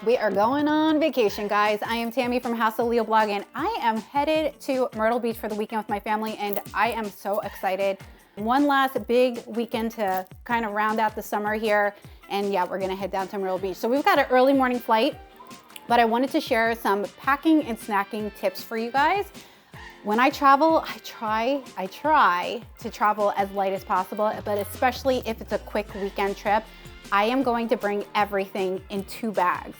We are going on vacation, guys. I am Tammy from House of Leo Blog, and I am headed to Myrtle Beach for the weekend with my family, and I am so excited. One last big weekend to kind of round out the summer here, and yeah, we're gonna head down to Myrtle Beach. So we've got an early morning flight, but I wanted to share some packing and snacking tips for you guys. When I travel, I try to travel as light as possible, but especially if it's a quick weekend trip, I am going to bring everything in 2 bags.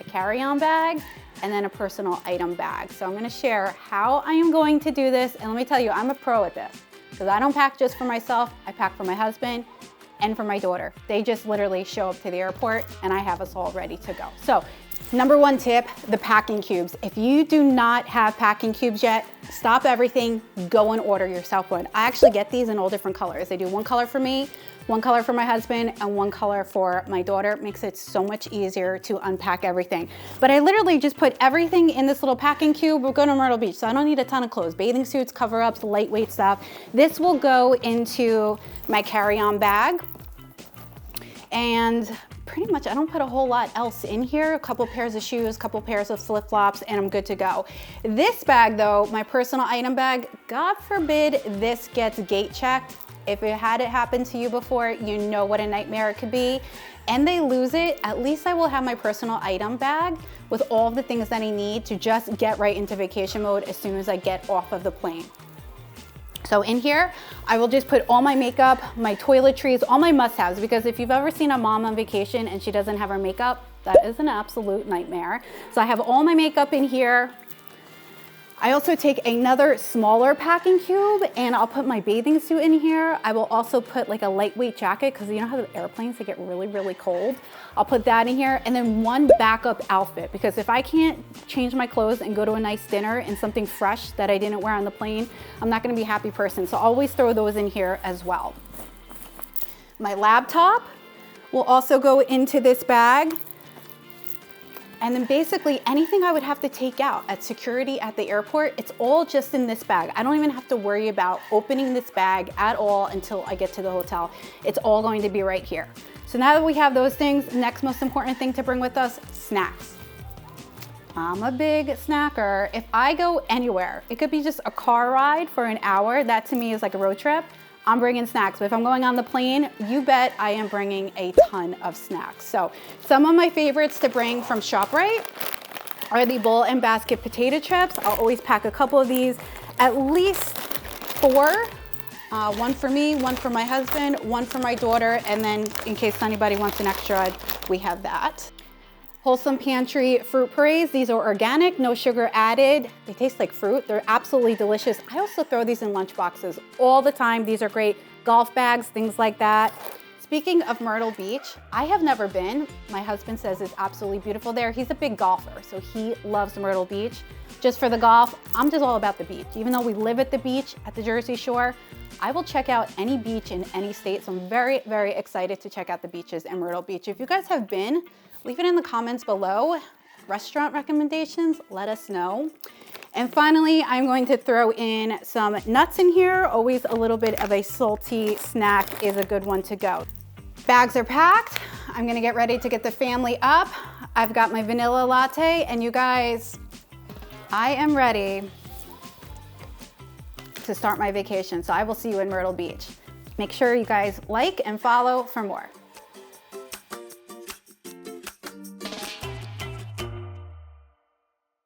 A carry-on bag and then a personal item bag. So I'm gonna share how I am going to do this. And let me tell you, I'm a pro at this because I don't pack just for myself. I pack for my husband and for my daughter. They just literally show up to the airport and I have us all ready to go. So number 1 tip, the packing cubes. If you do not have packing cubes yet, stop everything, go and order yourself one. I actually get these in all different colors. They do 1 color for me, 1 color for my husband, and 1 color for my daughter. It makes it so much easier to unpack everything. But I literally just put everything in this little packing cube. We're going to Myrtle Beach, so I don't need a ton of clothes. Bathing suits, cover-ups, lightweight stuff. This will go into my carry-on bag. And pretty much I don't put a whole lot else in here. A couple pairs of shoes, a couple pairs of flip-flops, and I'm good to go. This bag though, my personal item bag, God forbid this gets gate checked. If it had it happen to you before, you know what a nightmare it could be. And they lose it, at least I will have my personal item bag with all the things that I need to just get right into vacation mode as soon as I get off of the plane. So in here, I will just put all my makeup, my toiletries, all my must-haves, because if you've ever seen a mom on vacation and she doesn't have her makeup, that is an absolute nightmare. So I have all my makeup in here. I also take another smaller packing cube and I'll put my bathing suit in here. I will also put like a lightweight jacket because you know how the airplanes, they get really, really cold. I'll put that in here and then 1 backup outfit because if I can't change my clothes and go to a nice dinner in something fresh that I didn't wear on the plane, I'm not gonna be a happy person. So always throw those in here as well. My laptop will also go into this bag. And then basically anything I would have to take out at security at the airport, it's all just in this bag. I don't even have to worry about opening this bag at all until I get to the hotel. It's all going to be right here. So now that we have those things, next most important thing to bring with us, snacks. I'm a big snacker. If I go anywhere, it could be just a car ride for an hour. That to me is like a road trip. I'm bringing snacks, but if I'm going on the plane, you bet I am bringing a ton of snacks. So some of my favorites to bring from ShopRite are the bowl and basket potato chips. I'll always pack a couple of these, at least 4. 1 for me, 1 for my husband, 1 for my daughter, and then in case anybody wants an extra, we have that. Wholesome Pantry fruit purees. These are organic, no sugar added. They taste like fruit. They're absolutely delicious. I also throw these in lunch boxes all the time. These are great golf bags, things like that. Speaking of Myrtle Beach, I have never been. My husband says it's absolutely beautiful there. He's a big golfer, so he loves Myrtle Beach. Just for the golf, I'm just all about the beach. Even though we live at the beach, at the Jersey Shore, I will check out any beach in any state. So I'm very, very excited to check out the beaches in Myrtle Beach. If you guys have been, leave it in the comments below. Restaurant recommendations, let us know. And finally, I'm going to throw in some nuts in here. Always a little bit of a salty snack is a good one to go. Bags are packed. I'm gonna get ready to get the family up. I've got my vanilla latte, and you guys, I am ready to start my vacation. So I will see you in Myrtle Beach. Make sure you guys like and follow for more.